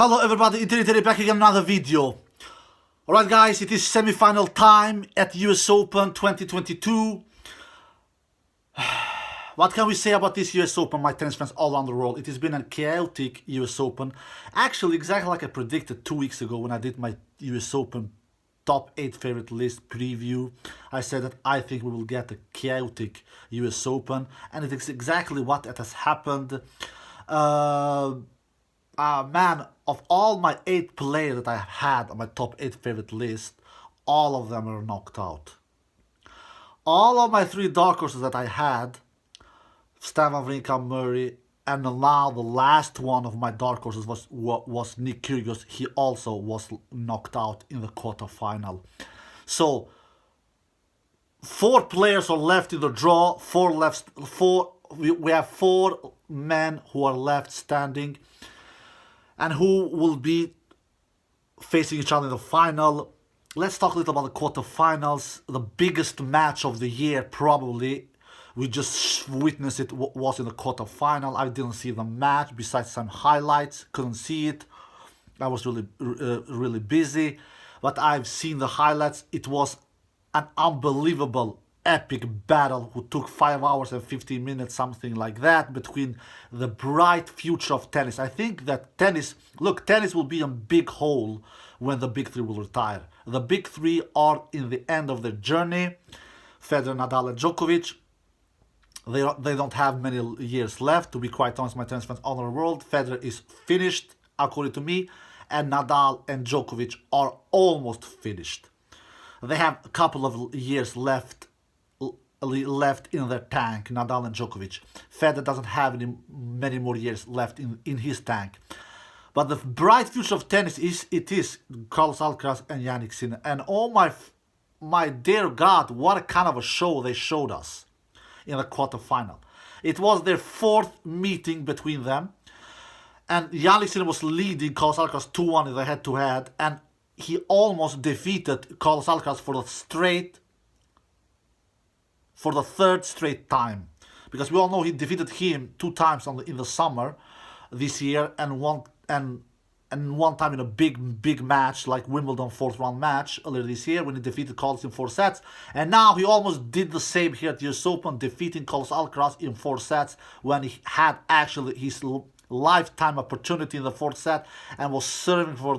Hello everybody, Italy back again, another video. Alright guys, it is semi-final time at US Open 2022. What can we say about this US Open, my tennis fans all around the world? It has been a chaotic US Open. Actually, exactly like I predicted 2 weeks ago when I did my US Open top 8 favorite list preview. I said that I think we will get a chaotic US Open, and it is exactly what has happened. Man, of all my 8 players that I had on my top 8 favorite list, all of them are knocked out. All of my 3 dark horses that I had, Stan Wawrinka, Murray, and now the last one of my dark horses was Nick Kyrgios. He also was knocked out in the quarterfinal. So 4 players are left in the draw. We have 4 men who are left standing, and who will be facing each other in the final. Let's talk a little about the quarterfinals. The biggest match of the year, probably. We just witnessed it, was in the quarterfinal. I didn't see the match, besides some highlights. Couldn't see it. I was really busy. But I've seen the highlights. It was an unbelievable, epic battle who took 5 hours and 15 minutes, something like that, between the bright future of tennis. I think that tennis will be a big hole when the big 3 will retire. The big 3 are in the end of their journey. Federer, Nadal, and Djokovic. They don't have many years left, to be quite honest, my tennis fans all over the world. Federer is finished, according to me, and Nadal and Djokovic are almost finished. They have a couple of years left in their tank, Nadal and Djokovic. Federer doesn't have many more years left in his tank. But the bright future of tennis is Carlos Alcaraz and Jannik Sinner. And oh my dear God, what a kind of a show they showed us in the quarterfinal. It was their 4th meeting between them, and Jannik Sinner was leading Carlos Alcaraz 2-1 in the head-to-head, and he almost defeated Carlos Alcaraz for the 3rd straight time, because we all know he defeated him 2 times in the summer this year, and one time in a big match like Wimbledon 4th round match earlier this year when he defeated Carlos in 4 sets, and now he almost did the same here at the US Open, defeating Carlos Alcaraz in 4 sets when he had actually his lifetime opportunity in the 4th set and was serving for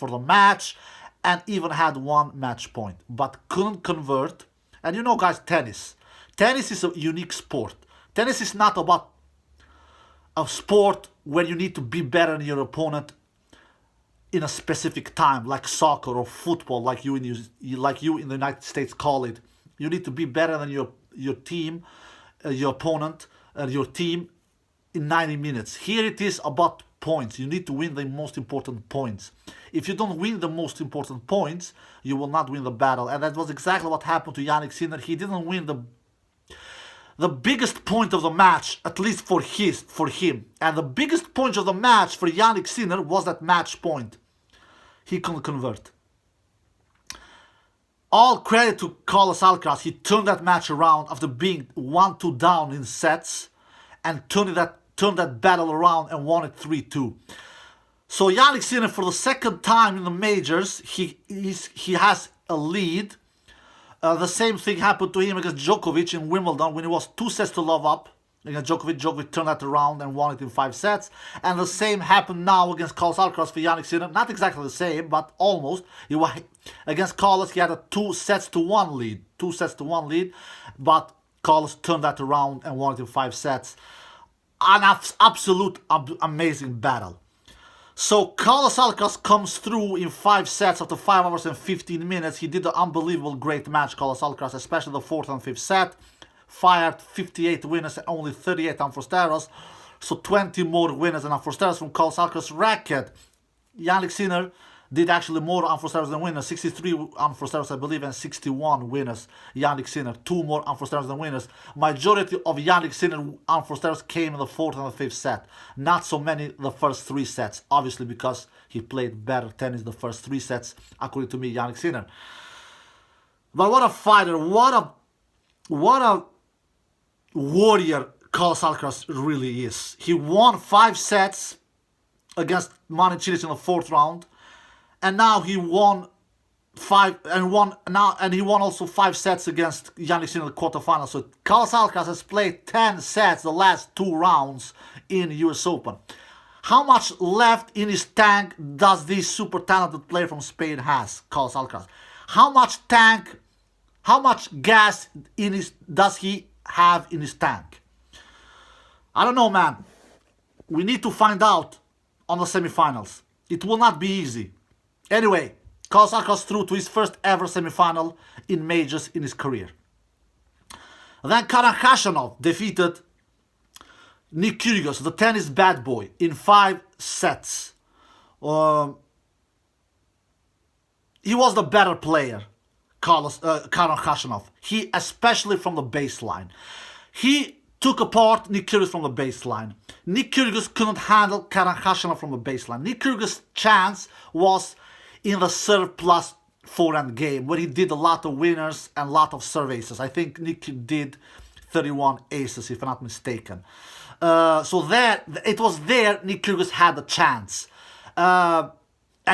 the match, and even had 1 match point, but couldn't convert. And you know, guys, tennis is a unique sport. Tennis is not about a sport where you need to be better than your opponent in a specific time, like soccer or football, like you in the United States call it. You need to be better than your team, your opponent, your team in 90 minutes. Here it is about points. You need to win the most important points. If you don't win the most important points, you will not win the battle. And that was exactly what happened to Jannik Sinner. He didn't win the biggest point of the match, at least for him. And the biggest point of the match for Jannik Sinner was that match point. He couldn't convert. All credit to Carlos Alcaraz. He turned that match around after being 1-2 down in sets, and turned that battle around and won it 3-2. So Jannik Sinner, for the 2nd time in the majors, he has a lead. The same thing happened to him against Djokovic in Wimbledon when it was 2 sets to love up against Djokovic. Djokovic turned that around and won it in 5 sets. And the same happened now against Carlos Alcaraz for Jannik Sinner. Not exactly the same, but almost. Against Carlos, he had a 2 sets to 1 lead. 2 sets to 1 lead. But Carlos turned that around and won it in 5 sets. An absolute amazing battle. So Carlos Alcaraz comes through in 5 sets after 5 hours and 15 minutes. He did an unbelievable great match, Carlos Alcaraz, especially the 4th and 5th set. Fired 58 winners and only 38 unforced. So 20 more winners and unforced from Carlos Alcaraz's racket. Jannik Sinner did actually more unforced than winners. 63 unforced, I believe, and 61 winners. Jannik Sinner, 2 more unforced than winners. Majority of Jannik Sinner unforced came in the 4th and the 5th set. Not so many the first 3 sets, obviously because he played better tennis the first 3 sets, according to me, Jannik Sinner. But what a fighter! What a warrior Carlos Alcaraz really is. He won 5 sets against Marin Cilic in the 4th round, and now he won he won also 5 sets against Yannick Sinner in the quarterfinals. So Carlos Alcaraz has played 10 sets the last 2 rounds in US Open. How much left in his tank does this super talented player from Spain has, Carlos Alcaraz? How much gas does he have in his tank? I don't know, man. We need to find out on the semifinals. It will not be easy. Anyway, Carlos Alcaraz through to his first ever semifinal in majors in his career. Then Khachanov defeated Nick Kyrgios, the tennis bad boy, in 5 sets. He was the better player, Khachanov. He, especially from the baseline. He took apart Nick Kyrgios from the baseline. Nick Kyrgios couldn't handle Khachanov from the baseline. Nick Kyrgios' chance was in the serve plus forehand game, where he did a lot of winners and a lot of serve aces. I think Nick did 31 aces, if I'm not mistaken. So there, it was there Nick Kyrgios had a chance. And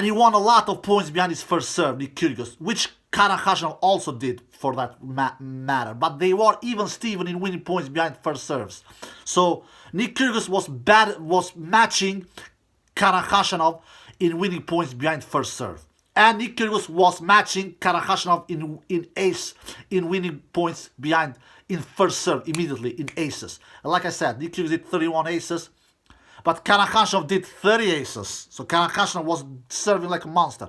he won a lot of points behind his first serve, Nick Kyrgios, which Khachanov also did for that matter. But they were even Steven in winning points behind first serves. So Nick Kyrgios was matching Khachanov in winning points behind first serve. And Nick Kyrgios was matching Khachanov in winning points behind in first serve immediately in aces. And like I said, Nick Kyrgios did 31 aces, but Khachanov did 30 aces. So Khachanov was serving like a monster.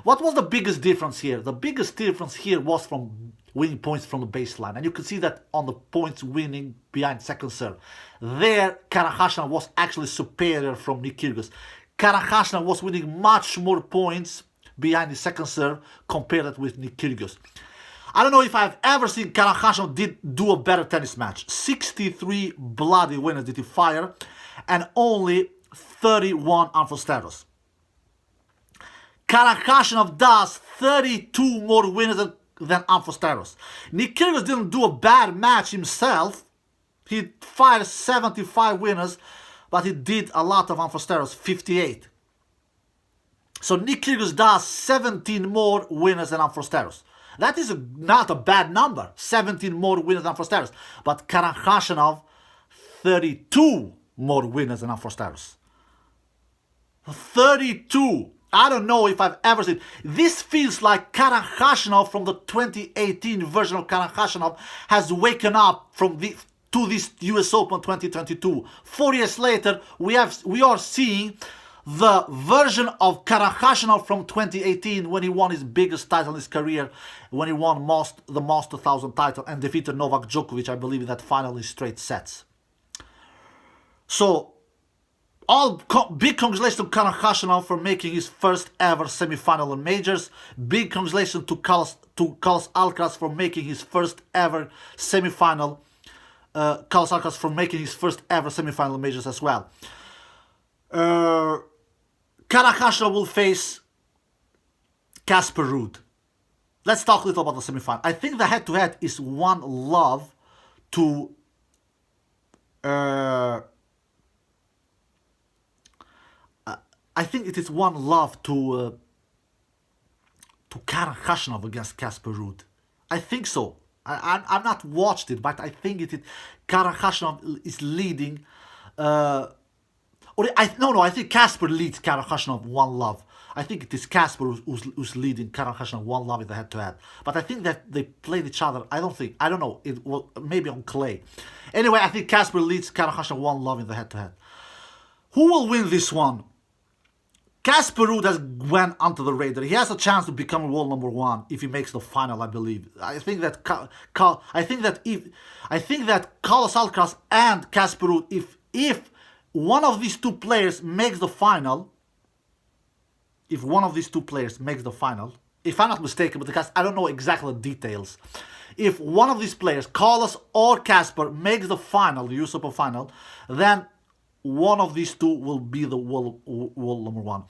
What was the biggest difference here? The biggest difference here was from winning points from the baseline. And you can see that on the points winning behind second serve. There, Khachanov was actually superior from Nick Kyrgios. Khachanov was winning much more points behind the second serve compared with Nick Kyrgios. I don't know if I've ever seen Khachanov do a better tennis match. 63 bloody winners did he fire, and only 31 unforced errors. Khachanov does 32 more winners than unforced errors. Nick Kyrgios didn't do a bad match himself. He fired 75 winners, but he did a lot of unforced errors, 58. So Nick Kyrgios does 17 more winners than unforced errors. That is not a bad number, 17 more winners than unforced errors. But Khachanov, 32 more winners than unforced errors. 32. I don't know if I've ever seen. This feels like Khachanov from the 2018 version of Khachanov has waken up to this US Open 2022. 4 years later, we are seeing the version of Khachanov from 2018 when he won his biggest title in his career, when he won the Master 1000 title and defeated Novak Djokovic, I believe, in that final in straight sets. So, big congratulations to Khachanov for making his first ever semi-final in majors. Big congratulations to Carlos Alcaraz for making his first ever semi-final. Carlos Alcaraz for making his first ever semi-final in majors as well. Khachanov will face Casper Ruud. Let's talk a little about the semi-final. I think the head-to-head is 1-love to I think it is 1-love to Khachanov against Casper Ruud. I think so. I've not watched it, but I think Khachanov is leading. I think Casper leads Khachanov 1-love. I think it is Casper who's leading Khachanov 1-love in the head-to-head. But I think that they played each other. I don't know. It will maybe on clay. Anyway, I think Casper leads Khachanov 1-love in the head-to-head. Who will win this one? Casper Ruud has went onto the radar. He has a chance to become world number 1 if he makes the final, I believe. I think that Carlos Alcaraz and Casper Ruud, if one of these two players makes the final, if I'm not mistaken, because I don't know exactly the details, if one of these players, Carlos or Casper, makes the final, the US Open final, then one of these two will be the world number 1.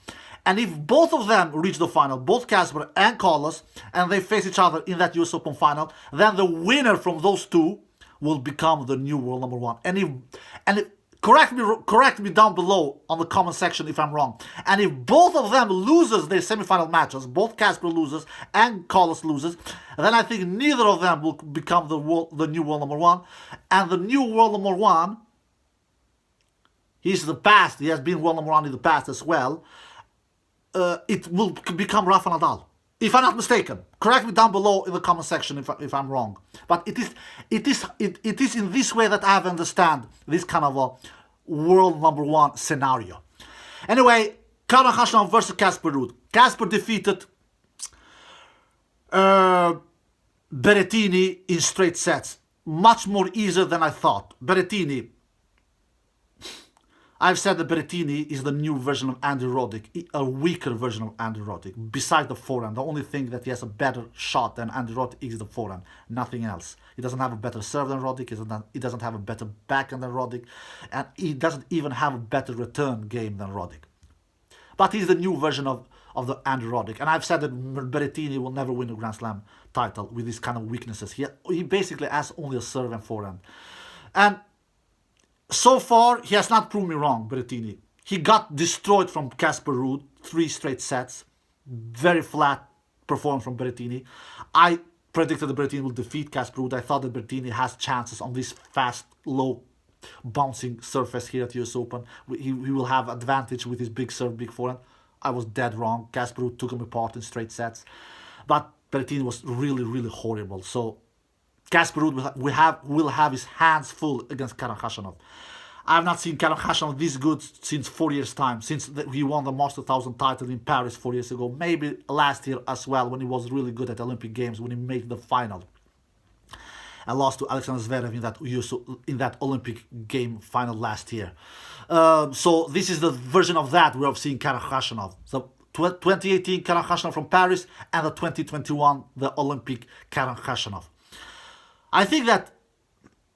And if both of them reach the final, both Casper and Carlos, and they face each other in that US Open final, then the winner from those two will become the new world number 1. And if correct me down below on the comment section if I'm wrong. And if both of them loses their semifinal matches, both Casper loses and Carlos loses, then I think neither of them will become the new world number one. And the new world number one, he's the past. He has been world number one in the past as well. It will become Rafa Nadal, if I'm not mistaken. Correct me down below in the comment section if I'm wrong. But it is in this way that I have understand this kind of a world number one scenario. Anyway, Khachanov versus Casper Ruud. Casper defeated Berrettini in straight sets. Much more easier than I thought. Berrettini, I've said that Berrettini is the new version of Andy Roddick, a weaker version of Andy Roddick. Besides the forehand, the only thing that he has a better shot than Andy Roddick is the forehand, nothing else. He doesn't have a better serve than Roddick, he doesn't have a better backhand than Roddick, and he doesn't even have a better return game than Roddick. But he's the new version of the Andy Roddick, and I've said that Berrettini will never win a Grand Slam title with these kind of weaknesses. He basically has only a serve and forehand. And so far, he has not proved me wrong, Berrettini. He got destroyed from Casper Ruud, 3 straight sets. Very flat performance from Berrettini. I predicted that Berrettini will defeat Casper Ruud. I thought that Berrettini has chances on this fast, low, bouncing surface here at US Open. He will have advantage with his big serve, big forehand. I was dead wrong. Casper Ruud took him apart in straight sets. But Berrettini was really, really horrible. So Casper Ruud will have his hands full against Khachanov. I have not seen Khachanov this good since 4 years' time, since he won the Master 1000 title in Paris 4 years ago. Maybe last year as well, when he was really good at Olympic Games, when he made the final and lost to Alexander Zverev in that Olympic game final last year. So this is the version of that we have seen Khachanov. So 2018 Khachanov from Paris, and the 2021 the Olympic Khachanov. I think that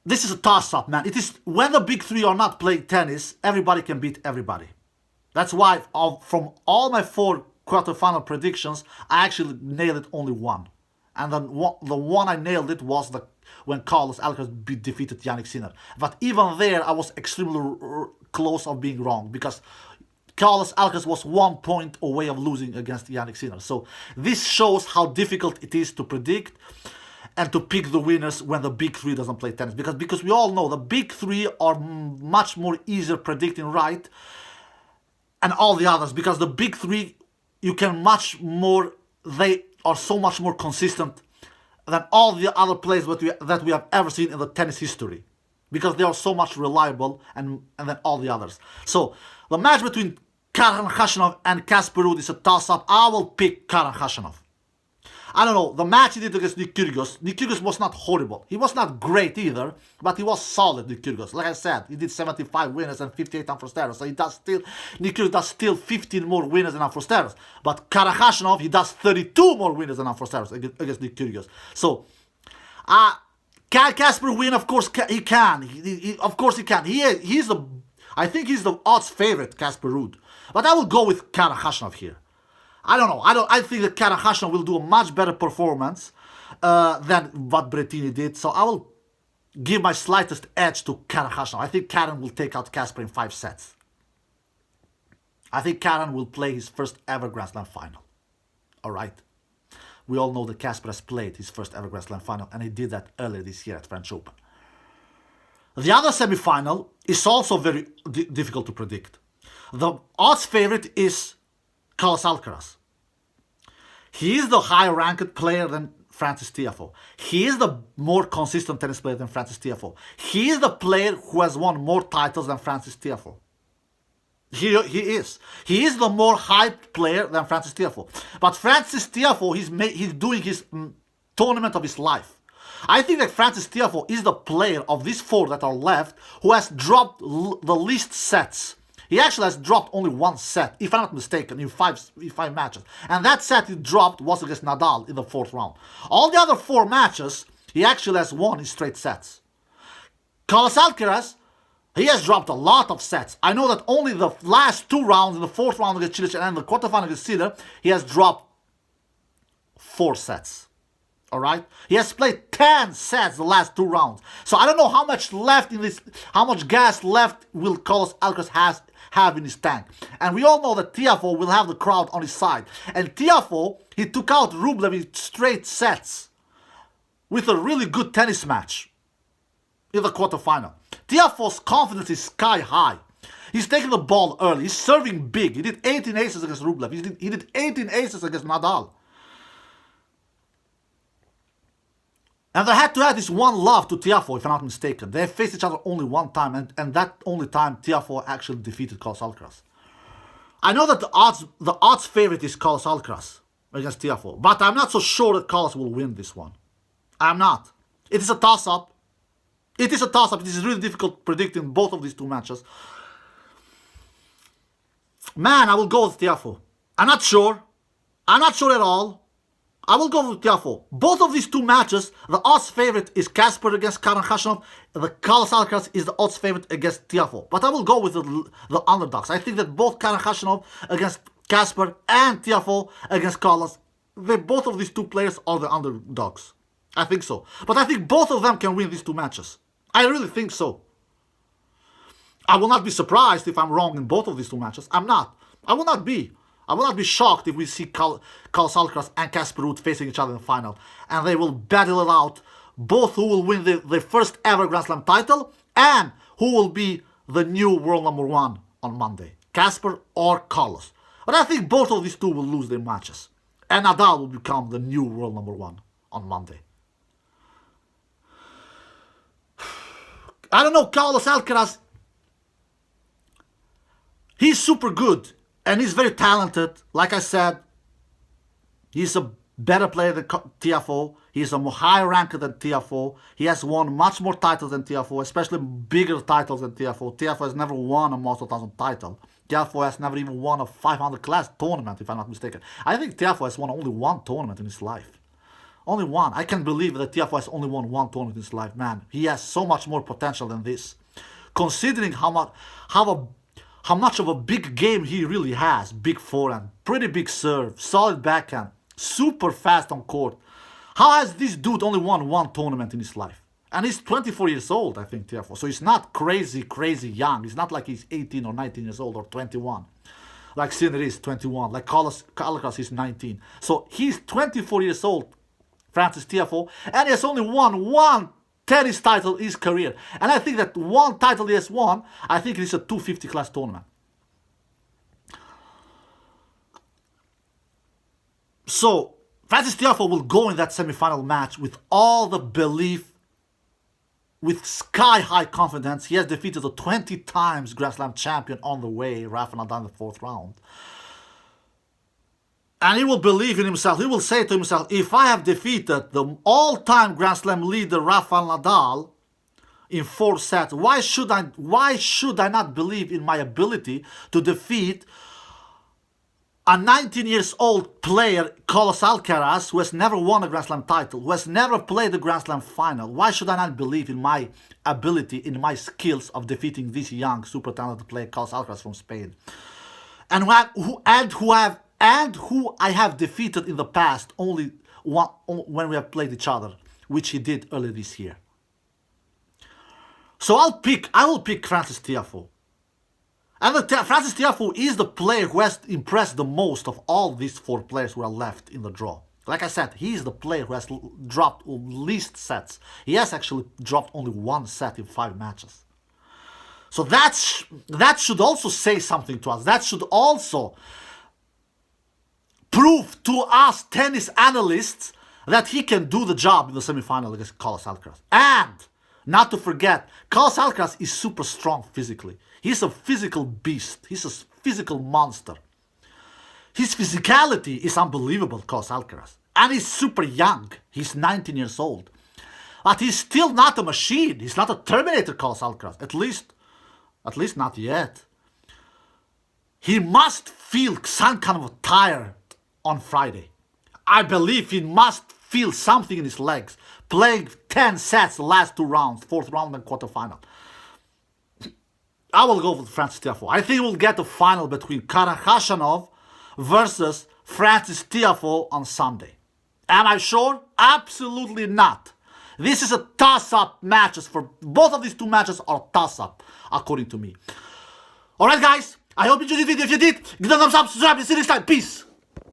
this is a toss-up, man. It is when the big three are not playing tennis, everybody can beat everybody. That's why from all my 4 quarterfinal predictions, I actually nailed it only one. And then the one I nailed it was when Carlos Alcaraz defeated Jannik Sinner. But even there, I was extremely close of being wrong, because Carlos Alcaraz was 1 point away of losing against Jannik Sinner. So this shows how difficult it is to predict and to pick the winners when the big three doesn't play tennis. Because we all know the big three are much more easier predicting right and all the others. Because the big three, you can they are so much more consistent than all the other players that we have ever seen in the tennis history. Because they are so much reliable and then all the others. So the match between Khachanov and Casper Ruud is a toss-up. I will pick Khachanov. I don't know, the match he did against Nick Kyrgios was not horrible. He was not great either, but he was solid, Nick Kyrgios. Like I said, he did 75 winners and 58 unforced errors. So Nick Kyrgios does still 15 more winners than unforced errors. But Khachanov, he does 32 more winners than unforced errors against Nick Kyrgios. So, can Casper win? Of course he can. Of course he can. I think he's the odds favorite, Casper Ruud. But I will go with Khachanov here. I don't know. I think that Khachanov will do a much better performance than what Berrettini did. So I will give my slightest edge to Khachanov. I think Karen will take out Casper in 5 sets. I think Karen will play his first ever Grand Slam final. All right. We all know that Casper has played his first ever Grand Slam final, and he did that earlier this year at French Open. The other semi-final is also very difficult to predict. The odds favorite is Carlos Alcaraz. He is the higher ranked player than Frances Tiafoe. He is the more consistent tennis player than Frances Tiafoe. He is the player who has won more titles than Frances Tiafoe. He is. He is the more hyped player than Frances Tiafoe. But Frances Tiafoe, he's doing his tournament of his life. I think that Frances Tiafoe is the player of these 4 that are left who has dropped the least sets. He actually has dropped only 1 set, if I'm not mistaken, in five matches. And that set he dropped was against Nadal in the 4th round. All the other 4 matches, he actually has won in straight sets. Carlos Alcaraz, he has dropped a lot of sets. I know that only the last 2 rounds, in the 4th round against Cilic and the quarterfinal against Sinner, he has dropped 4 sets. Alright? He has played 10 sets the last 2 rounds. So I don't know how much left in this, how much gas left will Carlos Alcaraz have in his tank. And we all know that Tiafoe will have the crowd on his side. And Tiafoe, he took out Rublev in straight sets with a really good tennis match in the quarterfinal. Tiafoe's confidence is sky high. He's taking the ball early. He's serving big. He did 18 aces against Rublev. He did 18 aces against Nadal. And the head-to-head is 1-love to Tiafoe, if I'm not mistaken. They have faced each other only one time, and that only time Tiafoe actually defeated Carlos Alcaraz. I know that the odds favorite is Carlos Alcaraz against Tiafoe, but I'm not so sure that Carlos will win this one. I'm not. It is a toss-up. It is a toss-up. It is really difficult predicting both of these 2 matches. Man, I will go with Tiafoe. I'm not sure. I'm not sure at all. I will go with Tiafoe. Both of these 2 matches, the odds favorite is Casper against Khachanov. The Carlos Alcaraz is the odds favorite against Tiafoe. But I will go with the underdogs. I think that both Khachanov against Casper and Tiafoe against Carlos, both of these 2 players are the underdogs. I think so. But I think both of them can win these 2 matches. I really think so. I will not be surprised if I'm wrong in both of these 2 matches. I'm not. I will not be. I will not be shocked if we see Carlos Alcaraz and Casper Ruud facing each other in the final. And they will battle it out. Both who will win the first ever Grand Slam title and who will be the new world number 1 on Monday. Casper or Carlos. But I think both of these 2 will lose their matches. And Nadal will become the new world number 1 on Monday. I don't know, Carlos Alcaraz, he's super good. And he's very talented. Like I said, he's a better player than Tiafoe. He's a more higher ranker than Tiafoe. He has won much more titles than Tiafoe, especially bigger titles than Tiafoe. Tiafoe has never won a Master 1000 title. Tiafoe has never even won a 500 class tournament, if I'm not mistaken. I think Tiafoe has won only 1 tournament in his life. Only 1. I can't believe that Tiafoe has only won 1 tournament in his life. Man, he has so much more potential than this. Considering how much of a big game he really has. Big forehand, pretty big serve, solid backhand, super fast on court. How has this dude only won 1 tournament in his life? And he's 24 years old, I think, Tiafoe. So he's not crazy young. He's not like he's 18 or 19 years old or 21. Like Sinner is 21. Like Carlos Alcaraz is 19. So he's 24 years old, Frances Tiafoe. And he has only won 1 tennis title in his career. And I think that 1 title he has won, I think it is a 250 class tournament. So, Frances Tiafoe will go in that semifinal match with all the belief, with sky-high confidence. He has defeated the 20 times Grand Slam champion on the way, Rafa Nadal in the 4th round. And he will believe in himself. He will say to himself, if I have defeated the all-time Grand Slam leader Rafael Nadal in 4 sets, why should I not believe in my ability to defeat a 19 years old player, Carlos Alcaraz, who has never won a Grand Slam title, who has never played the Grand Slam final? Why should I not believe in my ability, in my skills of defeating this young, super talented player, Carlos Alcaraz from Spain? And who I have defeated in the past when we have played each other, which he did earlier this year. So I will pick Frances Tiafoe. And Frances Tiafoe is the player who has impressed the most of all these 4 players who are left in the draw. Like I said, he is the player who has dropped least sets. He has actually dropped only 1 set in 5 matches. So that should also say something to us. That should also prove to us tennis analysts that he can do the job in the semifinal against Carlos Alcaraz. And not to forget, Carlos Alcaraz is super strong physically. He's a physical beast. He's a physical monster. His physicality is unbelievable, Carlos Alcaraz. And he's super young. He's 19 years old. But he's still not a machine. He's not a Terminator, Carlos Alcaraz. At least not yet. He must feel some kind of tired on Friday. I believe he must feel something in his legs. Playing 10 sets the last 2 rounds, 4th round and quarterfinal. I will go with Frances Tiafoe. I think we'll get a final between Khachanov versus Frances Tiafoe on Sunday. Am I sure? Absolutely not. This is a toss-up matches. For both of these two matches are toss-up, according to me. Alright guys, I hope you enjoyed this video. If you did, give it a thumbs up, subscribe, and see you next time. Peace.